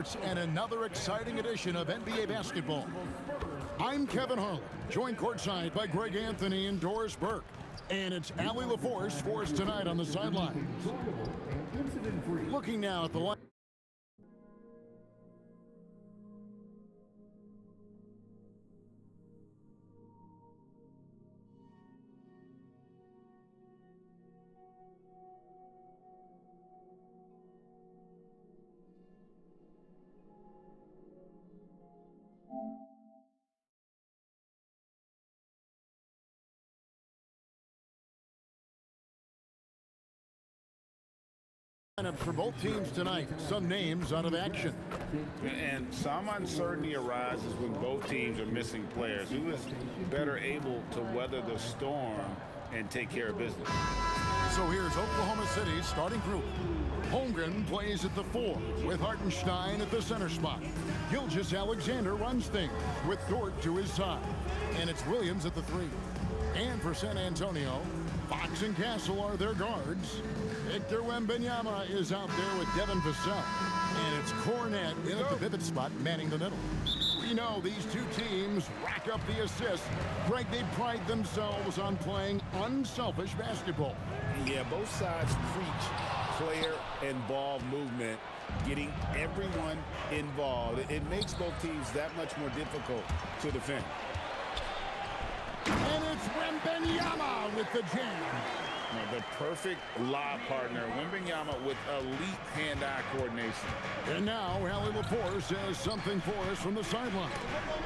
Sports and another exciting edition of NBA basketball. I'm Kevin Harlan, joined courtside by Greg Anthony and Doris Burke. And it's Allie LaForce for us tonight on the sidelines. Looking now at the line. For both teams tonight, some names out of action. And some uncertainty arises when both teams are missing players. Who is better able to weather the storm and take care of business? So here's Oklahoma City's starting group. Holmgren plays at the 4 with Hartenstein at the center spot. Gilgeous-Alexander runs things with Dort to his side. And it's Williams at the 3. And for San Antonio, Fox and Castle are their guards. Victor Wembanyama is out there with Devin Vassell. And it's Cornette in at the pivot spot, manning the middle. We know these two teams rack up the assists. Greg, they pride themselves on playing unselfish basketball. Yeah, both sides preach player and ball movement, getting everyone involved. It makes both teams that much more difficult to defend. And it's Wembanyama with the jam. The perfect lob partner, Wembanyama with elite hand-eye coordination. And now, Allie LaForce has something for us from the sideline.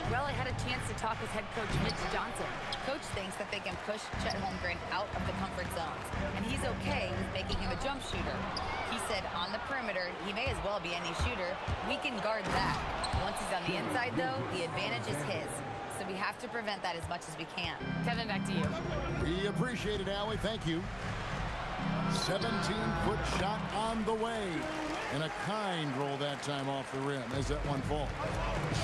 Well, I had a chance to talk with head coach Mitch Johnson. Coach thinks that they can push Chet Holmgren out of the comfort zones, and he's okay with making him a jump shooter. He said on the perimeter, he may as well be any shooter. We can guard that. Once he's on the inside, though, the advantage is his. So we have to prevent that as much as we can. Kevin, back to you. We appreciate it, Allie. Thank you. 17-foot shot on the way. And a kind roll that time off the rim as that one falls.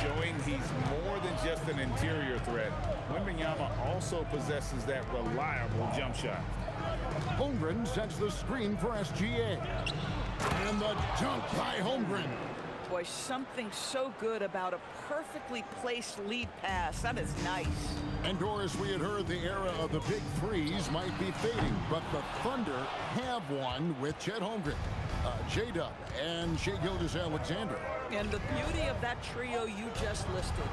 Showing he's more than just an interior threat. Wembanyama also possesses that reliable jump shot. Holmgren sets the screen for SGA. And the dunk by Holmgren. Boy, something so good about a perfectly placed lead pass. That is nice. And Doris, we had heard the era of the big threes might be fading, but the Thunder have one with Chet Holmgren, J-Dub, and Shai Gilgeous-Alexander. And the beauty of that trio you just listed,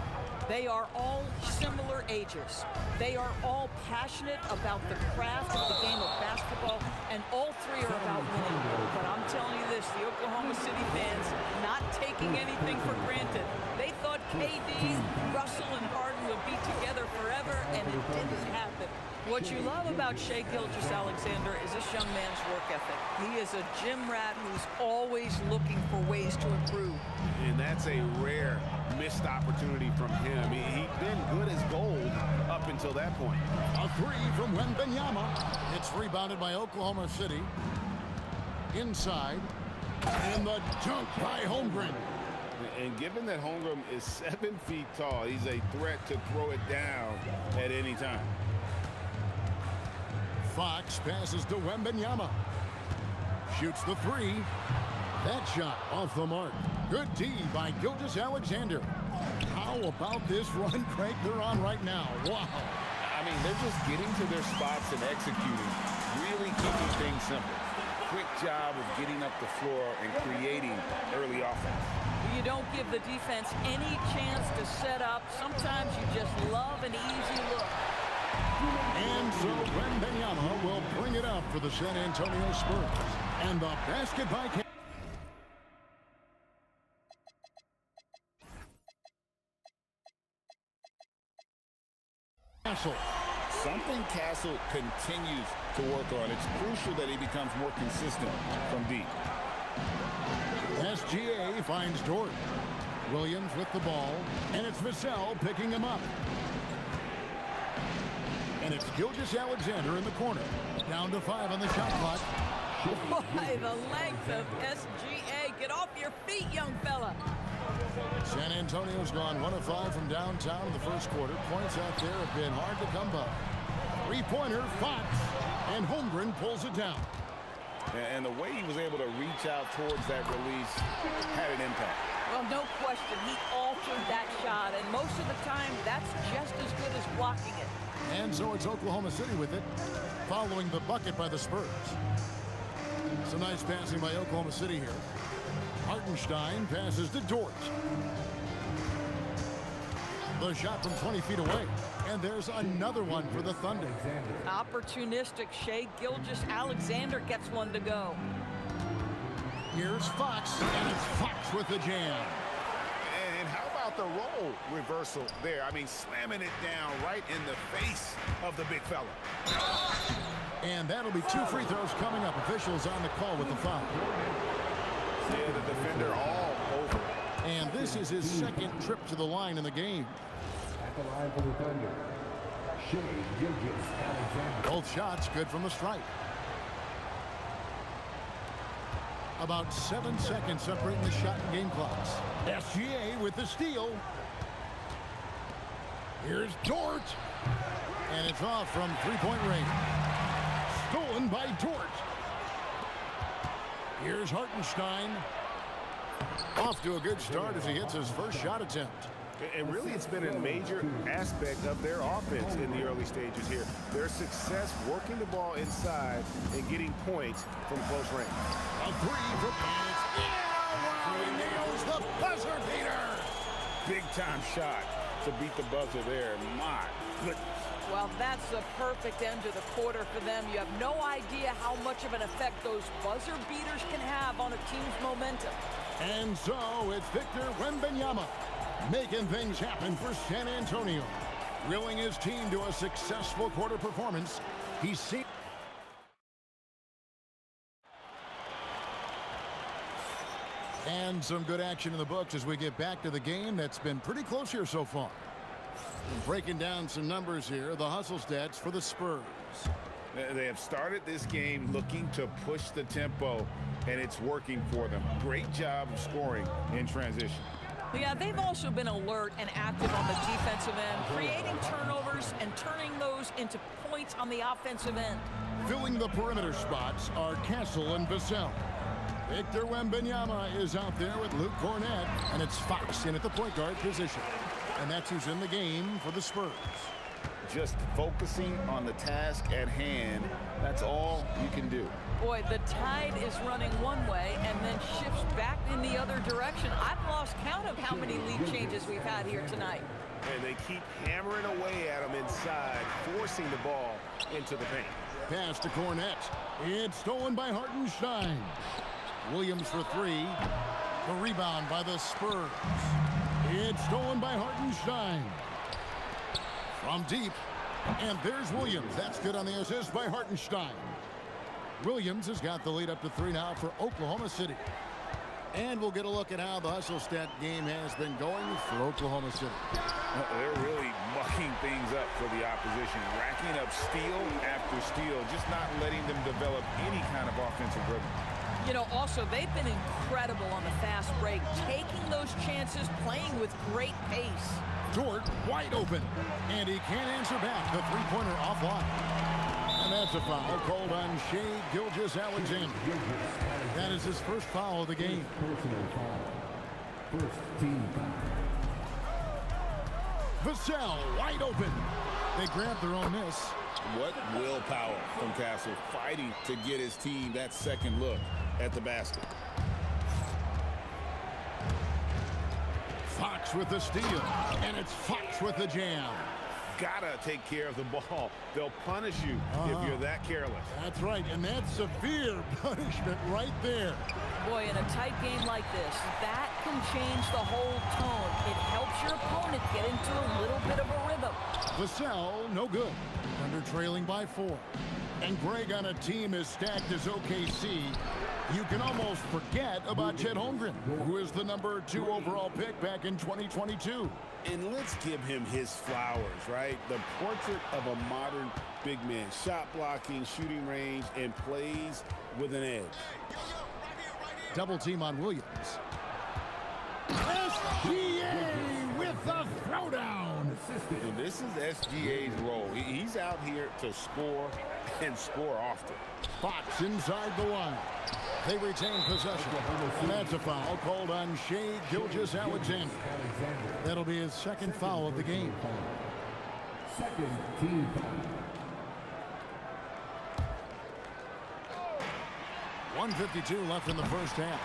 they are all similar ages. They are all passionate about the craft of the game of basketball, and all three are about winning. But I'm telling you this, the Oklahoma City fans not taking anything for granted. They thought KD, Russell, and Harden would be together forever, and it didn't happen. What you love about Shai Gilgeous-Alexander is this young man's work ethic. He is a gym rat who's always looking for ways to improve. And that's a rare missed opportunity from him. He'd been good as gold up until that point. A 3 from Wembanyama. It's rebounded by Oklahoma City. Inside. And the dunk by Holmgren. And given that Holmgren is 7 feet tall, he's a threat to throw it down at any time. Fox passes to Wembanyama. Shoots the 3. That shot off the mark. Good D by Gilgeous-Alexander. How about this run, Craig, they're on right now? Wow. I mean, they're just getting to their spots and executing, really keeping things simple. Quick job of getting up the floor and creating early offense. You don't give the defense any chance to set up. Sometimes you just love an easy look. And so Wembanyama will bring it up for the San Antonio Spurs. And the basket by Castle. Something Castle continues to work on. It's crucial that he becomes more consistent from deep. SGA finds Dort. Williams with the ball. And it's Vassell picking him up. And it's Gilgeous-Alexander in the corner. Down to 5 on the shot clock. Boy, the length of SGA. Get off your feet, young fella. San Antonio's gone 1 of 5 from downtown in the first quarter. Points out there have been hard to come by. Three-pointer, Fox. And Holmgren pulls it down. And the way he was able to reach out towards that release had an impact. Well, no question, he altered that shot, and most of the time, that's just as good as blocking it. And so it's Oklahoma City with it, following the bucket by the Spurs. Some nice passing by Oklahoma City here. Hartenstein passes to Dort. The shot from 20 feet away. And there's another one for the Thunder. Opportunistic. Shai Gilgeous-Alexander gets one to go. Here's Fox, and it's Fox with the jam. And how about the role reversal there? I mean, slamming it down right in the face of the big fella. And that'll be 2 free throws coming up. Officials on the call with the foul. Yeah, the defender all over. And this is his second trip to the line in the game. At the line for the Thunder, Shai Gilgeous-Alexander. Both shots good from the stripe. About 7 seconds separating the shot and game clocks. SGA with the steal. Here's Dort. And it's off from three-point range. Stolen by Dort. Here's Hartenstein. Off to a good start as he hits his first shot attempt. And really, it's been a major aspect of their offense in the early stages here. Their success working the ball inside and getting points from close range. A three for Phoenix. Yeah, he nails the buzzer beater. Big-time shot to beat the buzzer there. My goodness. Well, that's the perfect end to the quarter for them. You have no idea how much of an effect those buzzer beaters can have on a team's momentum. And so it's Victor Wembanyama making things happen for San Antonio, willing his team to a successful quarter performance. He's seen. And some good action in the books as we get back to the game that's been pretty close here so far. Breaking down some numbers here, the hustle stats for the Spurs. They have started this game looking to push the tempo, and it's working for them. Great job of scoring in transition. Yeah, they've also been alert and active on the defensive end, creating turnovers and turning those into points on the offensive end. Filling the perimeter spots are Castle and Vassell. Victor Wembanyama is out there with Luke Cornett, and it's Fox in at the point guard position. And that's who's in the game for the Spurs. Just focusing on the task at hand, that's all you can do. Boy, the tide is running one way and then shifts back in the other direction. I've lost count of how many lead changes we've had here tonight. And they keep hammering away at them inside, forcing the ball into the paint. Pass to Cornett. It's stolen by Hartenstein. Williams for three. The rebound by the Spurs. It's stolen by Hartenstein. From deep. And there's Williams. That's good on the assist by Hartenstein. Williams has got the lead up to 3 now for Oklahoma City. And we'll get a look at how the hustle stat game has been going for Oklahoma City. They're really mucking things up for the opposition, racking up steal after steal, just not letting them develop any kind of offensive rhythm. You know, also, they've been incredible on the fast break, taking those chances, playing with great pace. Dort wide open, and he can't answer back. The three-pointer offline. And that's a foul called on Shai Gilgeous-Alexander. That is his first foul of the game. Personal foul. First team foul. Vassell wide open. They grab their own miss. What willpower from Castle, fighting to get his team that second look at the basket. Fox with the steal, and it's Fox with the jam. Gotta take care of the ball. They'll punish you if you're that careless. That's right, and that's severe punishment right there. Boy, in a tight game like this, that can change the whole tone. It helps your opponent get into a little bit of a rhythm. Vassell, no good. Under trailing by 4. And Greg, on a team as stacked as OKC, you can almost forget about Chet Holmgren, who is the number 2 overall pick back in 2022. And let's give him his flowers, right? The portrait of a modern big man. Shot blocking, shooting range, and plays with an edge. Double team on Williams. SGA with the throwdown. And this is SGA's role. He's out here to score and score often. Fox inside the line. They retain possession. And that's a foul called on Shea Gilgeous-Alexander. That'll be his second foul of the game. Second team foul. 1:52 left in the first half.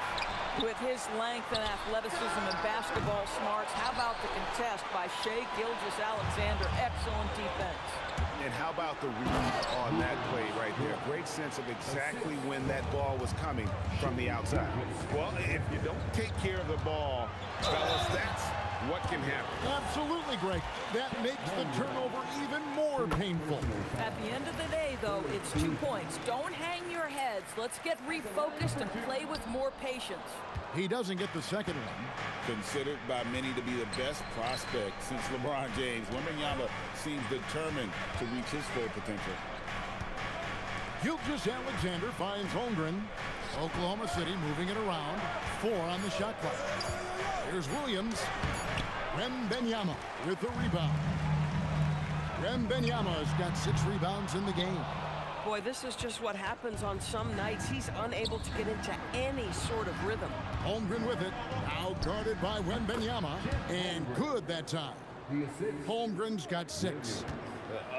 With his length and athleticism and basketball smarts, how about the contest by Shea Gilgeous-Alexander? Excellent defense. And how about the read on that play right there? Great sense of exactly when that ball was coming from the outside. Well, if you don't take care of the ball, fellas, that's what can happen. Absolutely, Greg. That makes the turnover even more painful. At the end of the day, though, it's 2 points. Don't hang your heads. Let's get refocused and play with more patience. He doesn't get the second one. Considered by many to be the best prospect since LeBron James, Wembanyama seems determined to reach his full potential. Gilgeous-Alexander finds Holmgren. Oklahoma City moving it around. 4 on the shot clock. Here's Williams. Wembanyama with the rebound. Wembanyama's got 6 rebounds in the game. Boy, this is just what happens on some nights. He's unable to get into any sort of rhythm. Holmgren with it. Now guarded by Wembanyama. And good that time. Holmgren's got 6.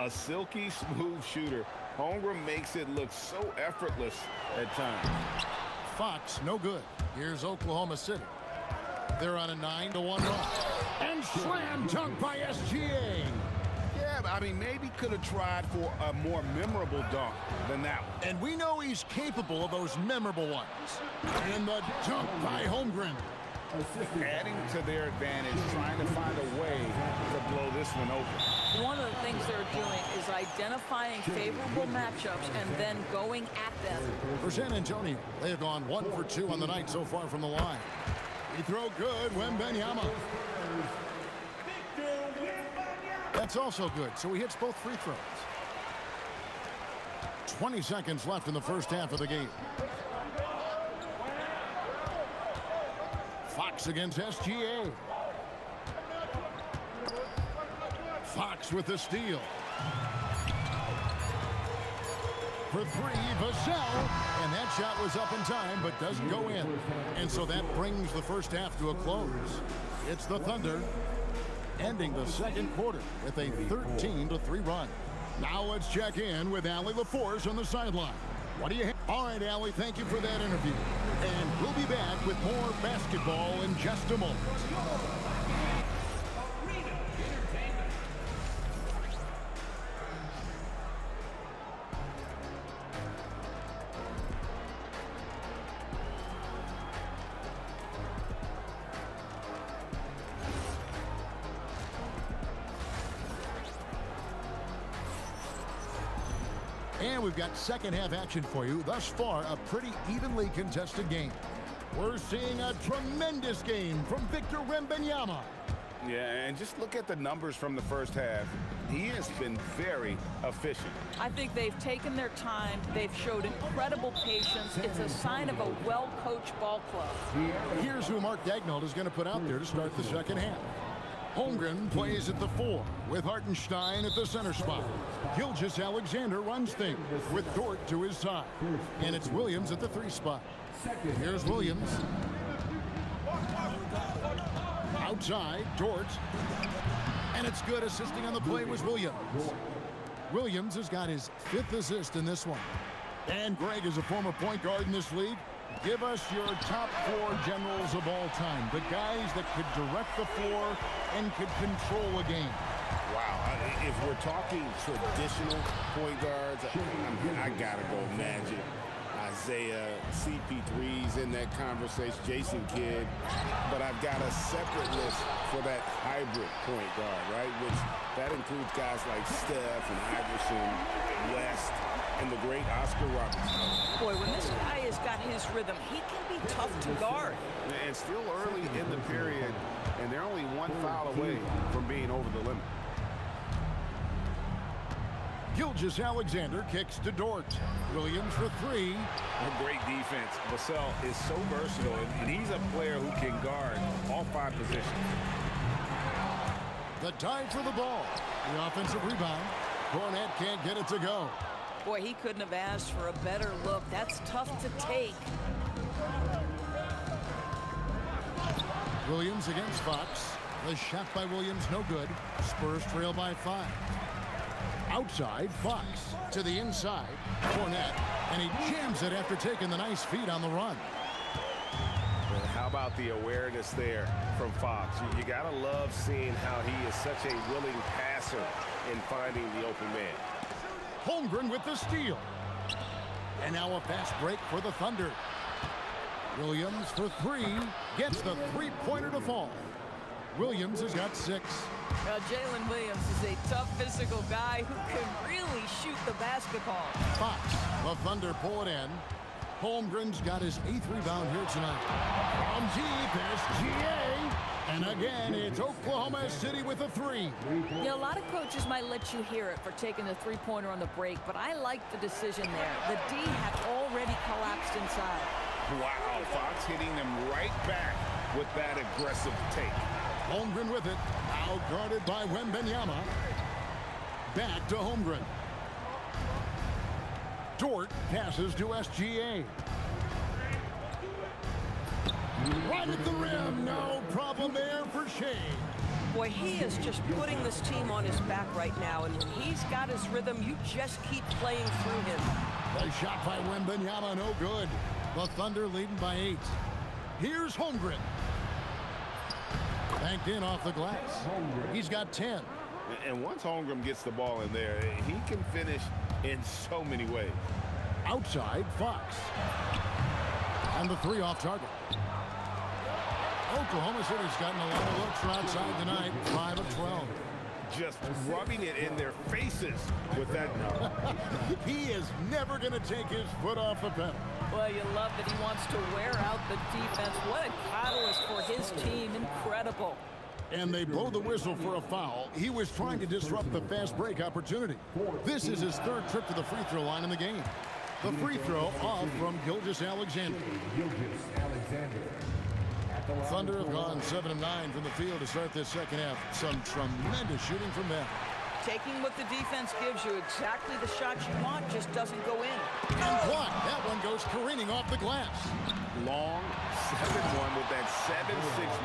A silky smooth shooter. Holmgren makes it look so effortless at times. Fox, no good. Here's Oklahoma City. They're on a 9-1 run. And slam dunk by SGA. Yeah, I mean, maybe could have tried for a more memorable dunk than that one. And we know he's capable of those memorable ones. And the dunk by Holmgren. Adding to their advantage, trying to find a way to blow this one open. One of the things they're doing is identifying favorable matchups and then going at them. For San Antonio, they have gone 1 for 2 on the night so far from the line. He throw good, Wembanyama. That's also good, so he hits both free throws. 20 seconds left in the first half of the game. Fox against SGA. Fox with the steal. For 3, Vassell. And that shot was up in time, but doesn't go in. And so that brings the first half to a close. It's the Thunder ending the second quarter with a 13-3 run. Now let's check in with Allie LaForce on the sideline. What do you have? All right, Allie, thank you for that interview. And we'll be back with more basketball in just a moment. And we've got second half action for you. Thus far, a pretty evenly contested game. We're seeing a tremendous game from Victor Wembanyama. Yeah, and just look at the numbers from the first half. He has been very efficient. I think they've taken their time. They've showed incredible patience. It's a sign of a well-coached ball club. Here's who Mark Daigneault is going to put out there to start the second half. Holmgren plays at the 4 with Hartenstein at the center spot. Gilgeous-Alexander runs things with Dort to his side. And it's Williams at the 3 spot. Here's Williams. Outside, Dort. And it's good. Assisting on the play was Williams. Williams has got his 5th assist in this one. And Greg is a former point guard in this league. Give us your top 4 generals of all time. The guys that could direct the floor and could control a game. Wow, if we're talking traditional point guards, I gotta go Magic. Isaiah, CP3's in that conversation, Jason Kidd. But I've got a separate list for that hybrid point guard, right? Which that includes guys like Steph and Iverson, West, and the great Oscar Robertson. Boy, when this guy has got his rhythm, he can be tough to guard. And still early in the period, and they're only 1 foul away from being over the limit. Gilgeous-Alexander kicks to Dort. Williams for 3. A great defense. Vassell is so versatile, and he's a player who can guard all 5 positions. The dive for the ball. The offensive rebound. Cornette can't get it to go. Boy, he couldn't have asked for a better look. That's tough to take. Williams against Fox. The shot by Williams, no good. Spurs trail by 5. Outside, Fox to the inside. Cornette, and he jams it after taking the nice feed on the run. And how about the awareness there from Fox? You got to love seeing how he is such a willing passer in finding the open man. Holmgren with the steal. And now a fast break for the Thunder. Williams for 3. Gets the three-pointer to fall. Williams has got 6. Now, Jalen Williams is a tough physical guy who can really shoot the basketball. Fox, the Thunder pull it in. Holmgren's got his 8th rebound here tonight. From deep is GA. And again, it's Oklahoma City with a 3. Yeah, a lot of coaches might let you hear it for taking the three-pointer on the break, but I like the decision there. The D had already collapsed inside. Wow, Fox hitting them right back with that aggressive take. Holmgren with it. Now guarded by Wembanyama. Back to Holmgren. Dort passes to SGA. Right at the rim. No problem there for Shea. Boy, he is just putting this team on his back right now, and when he's got his rhythm, you just keep playing through him. The shot by Wembanyama, no good. The Thunder leading by 8. Here's Holmgren. Banked in off the glass. He's got 10. And once Holmgren gets the ball in there, he can finish in so many ways. Outside, Fox. And the 3 off target. Oklahoma City's gotten a lot of looks from outside tonight. 5 of 12. Just rubbing it in their faces with that. He is never going to take his foot off the pedal. Well, you love that he wants to wear out the defense. What a catalyst for his team. Incredible. And they blow the whistle for a foul. He was trying to disrupt the fast break opportunity. This is his 3rd trip to the free throw line in the game. The free throw off from Gilgeous-Alexander. Thunder have gone 7 of 9 from the field to start this second half. Some tremendous shooting from them. Taking what the defense gives you, exactly the shot you want, just doesn't go in. And blocked. That one goes careening off the glass. Long 7-1 with that 7'6"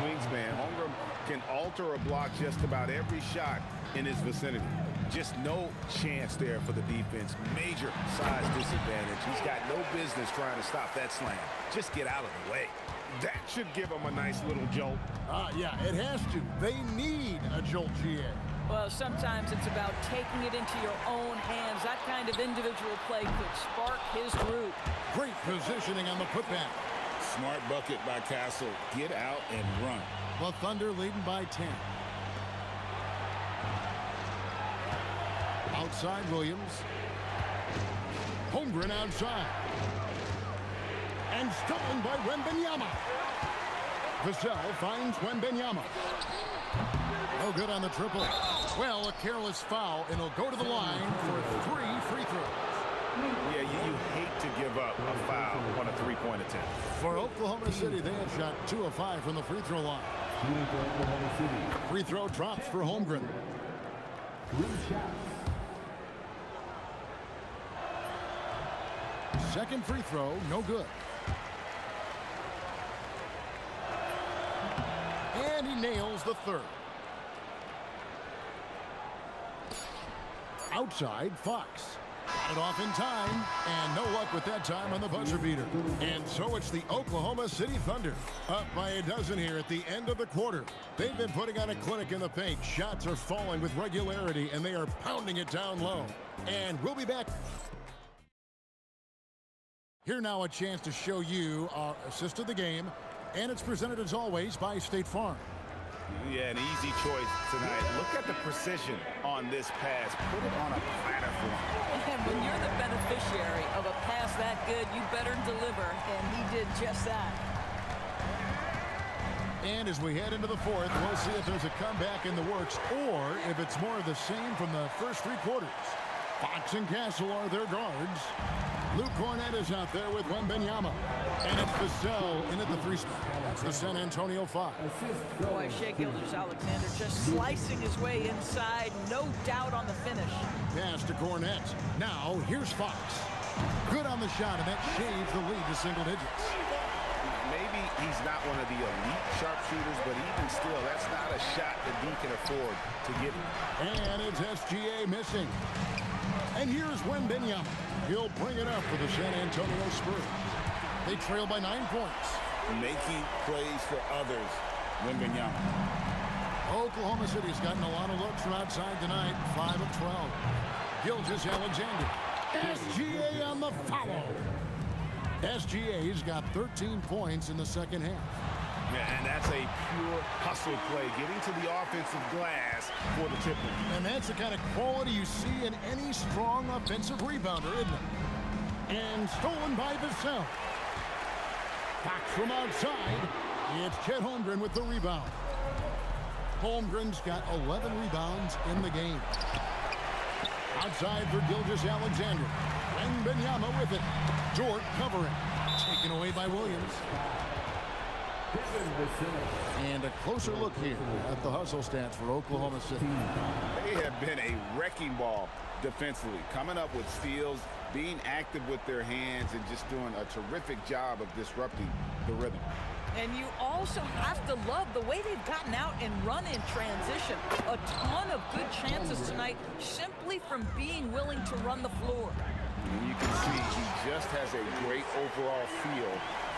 wingspan. Holmgren can alter a block just about every shot in his vicinity. Just no chance there for the defense. Major size disadvantage. He's got no business trying to stop that slam. Just get out of the way. That should give him a nice little jolt. Yeah, it has to. They need a jolt, GA. Well, sometimes it's about taking it into your own hands. That kind of individual play could spark his group. Great positioning on the putback. Smart bucket by Castle. Get out and run. The Thunder leading by 10. Outside Williams. Holmgren outside. And stolen by Wembanyama. Vassell finds Wembanyama. No good on the triple. Well, a careless foul, and he'll go to the line for 3 free throws. Yeah, you hate to give up a foul on a three-point attempt. For Oklahoma City, they have shot 2 of 5 from the free throw line. Free throw drops for Holmgren. 3 shots. Second free throw, no good. And he nails the 3rd. Outside, Fox. Got it off in time, and no luck with that time on the buzzer beater. And so it's the Oklahoma City Thunder, up by a dozen here at the end of the quarter. They've been putting on a clinic in the paint. Shots are falling with regularity, and they are pounding it down low. And we'll be back. Here now a chance to show you our assist of the game, and it's presented as always by State Farm. Yeah, an easy choice tonight. Look at the precision on this pass. Put it on a platter for him. And when you're the beneficiary of a pass that good, you better deliver, and he did just that. And as we head into the 4th, we'll see if there's a comeback in the works or if it's more of the same from the first 3 quarters. Fox and Castle are their guards. Luke Cornette is out there with Wembanyama. And it's Vassell in at the 3 spot. That's the San Antonio 5. Boy, Shea Gilgeous-Alexander just slicing his way inside. No doubt on the finish. Pass to Cornette. Now, here's Fox. Good on the shot, and that shaves the lead to single digits. Maybe He's not one of the elite sharpshooters, but even still, that's not a shot that he can afford to give him. And it's SGA missing. And here's Wembanyama. He'll bring it up for the San Antonio Spurs. They trail by 9 points. Making plays for others, Wembanyama. Oklahoma City's gotten a lot of looks from outside tonight. 5 of 12. Gilgeous-Alexander. SGA on the follow. SGA's got 13 points in the second half. Yeah, and that's a pure hustle play, getting to the offensive glass for the triple. And that's the kind of quality you see in any strong offensive rebounder, isn't it? And stolen by Vassell. Fox from outside. It's Chet Holmgren with the rebound. Holmgren's got 11 rebounds in the game. Outside for Gilgeous-Alexander. Wembanyama with it. Dort covering. Taken away by Williams. And a closer look here at the hustle stats for Oklahoma City. They have been a wrecking ball defensively, coming up with steals, being active with their hands, and just doing a terrific job of disrupting the rhythm. And you also have to love the way they've gotten out and run in transition. A ton of good chances tonight simply from being willing to run the floor. And you can see he just has a great overall feel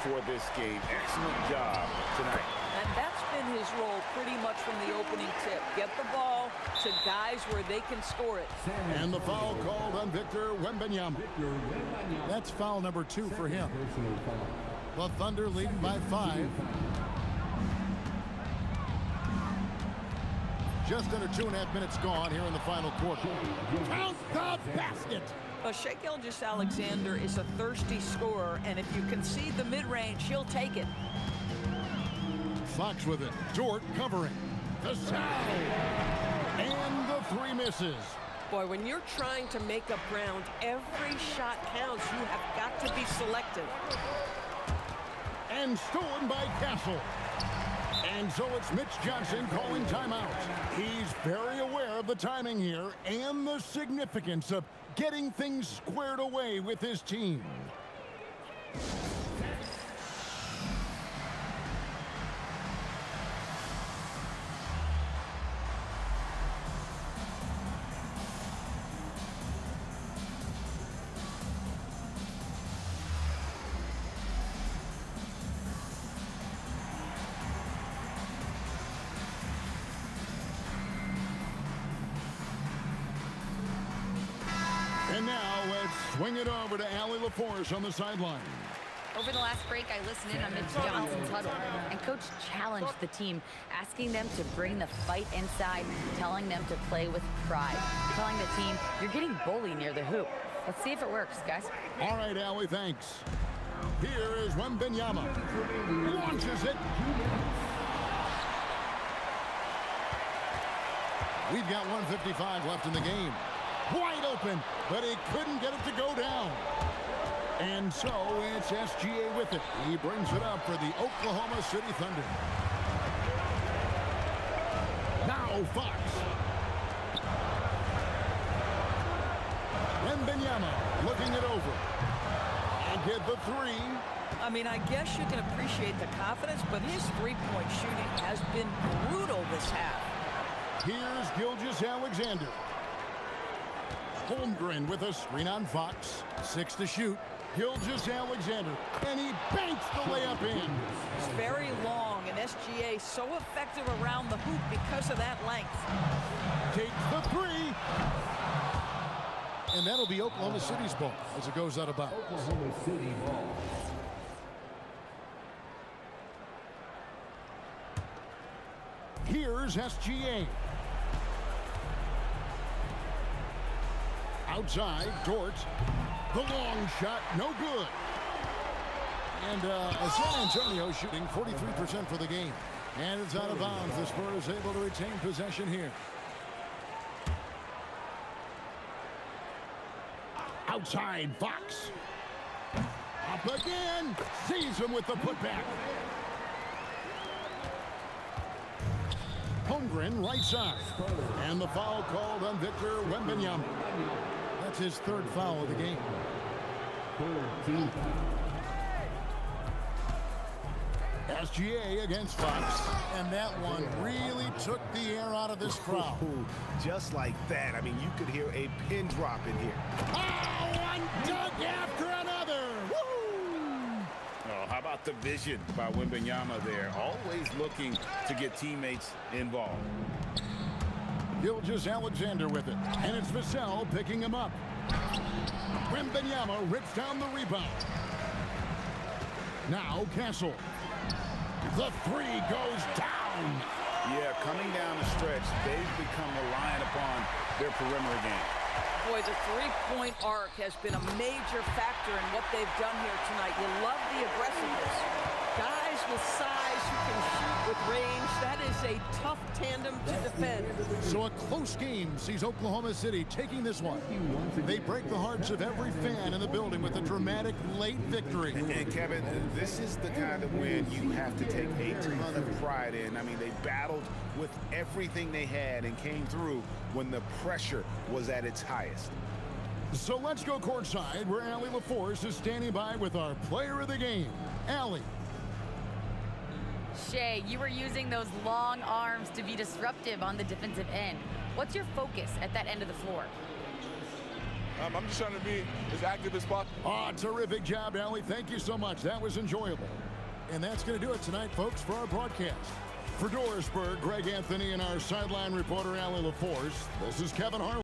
for this game. Excellent job tonight. And that's been his role pretty much from the opening tip. Get the ball to guys where they can score it. And the foul called on Victor Wembanyama. That's foul number 2 for him. The Thunder leading by 5. Just under 2.5 minutes gone here in the final quarter. Count the basket! Shai Gilgeous-Alexander is a thirsty scorer, and if you concede the mid-range, he'll take it. Fox with it. Dort covering. The foul! And the 3 misses. Boy, when you're trying to make up ground, every shot counts. You have got to be selective. And stolen by Castle. And so it's Mitch Johnson calling timeout. He's very aware of the timing here and the significance of getting things squared away with his team. And now let's swing it over to Allie LaForce on the sideline. Over the last break, I listened in on Mitch Johnson's huddle, and Coach challenged the team, asking them to bring the fight inside, telling them to play with pride, telling the team, you're getting bullied near the hoop. Let's see if it works, guys. All right, Allie, thanks. Here is Wembanyama. Launches it. We've got 1:55 left in the game. Wide open, but he couldn't get it to go down. And so it's SGA with it. He brings it up for the Oklahoma City Thunder. Now Fox. Wembanyama looking it over. And get the 3. I mean, I guess you can appreciate the confidence, but his three-point shooting has been brutal this half. Here's Gilgeous-Alexander. Holmgren with a screen on Fox. 6 to shoot. Gilgeous-Alexander, and he banks the layup in. It's very long, and SGA so effective around the hoop because of that length. Takes the 3. And that'll be Oklahoma City's ball as it goes out of bounds. Oklahoma City ball. Here's SGA. Outside, Dort. The long shot, no good. And San Antonio shooting 43% for the game. And it's out of bounds. The Spurs able to retain possession here. Outside, Fox. Up again. Sees him with the putback. Holmgren right side. And the foul called on Victor Wembanyama. That's his 3rd foul of the game. SGA against Fox. And that one really took the air out of this crowd. Ooh, just like that. I mean, you could hear a pin drop in here. Oh, one dunk after another. Woo! Oh, how about the vision by Wembanyama there? Always looking to get teammates involved. Gilgeous-Alexander with it. And it's Vassell picking him up. Wembanyama rips down the rebound. Now Castle. The three goes down. Yeah, coming down the stretch, they've become reliant upon their perimeter game. Boy, the three-point arc has been a major factor in what they've done here tonight. You love the aggressiveness. Guys with size who can shoot with range. That is a tough tandem to defend. So a close game sees Oklahoma City taking this one. They break the hearts of every fan in the building with a dramatic late victory. And Kevin, this is the kind of win you have to take a ton of pride in. I mean, they battled with everything they had and came through when the pressure was at its highest. So let's go courtside where Allie LaForce is standing by with our player of the game. Allie. Shea, you were using those long arms to be disruptive on the defensive end. What's your focus at that end of the floor? I'm just trying to be as active as possible. Oh, terrific job, Allie. Thank you so much. That was enjoyable. And that's going to do it tonight, folks, for our broadcast. For Dorisburg, Greg Anthony, and our sideline reporter, Allie LaForce, this is Kevin Harlan.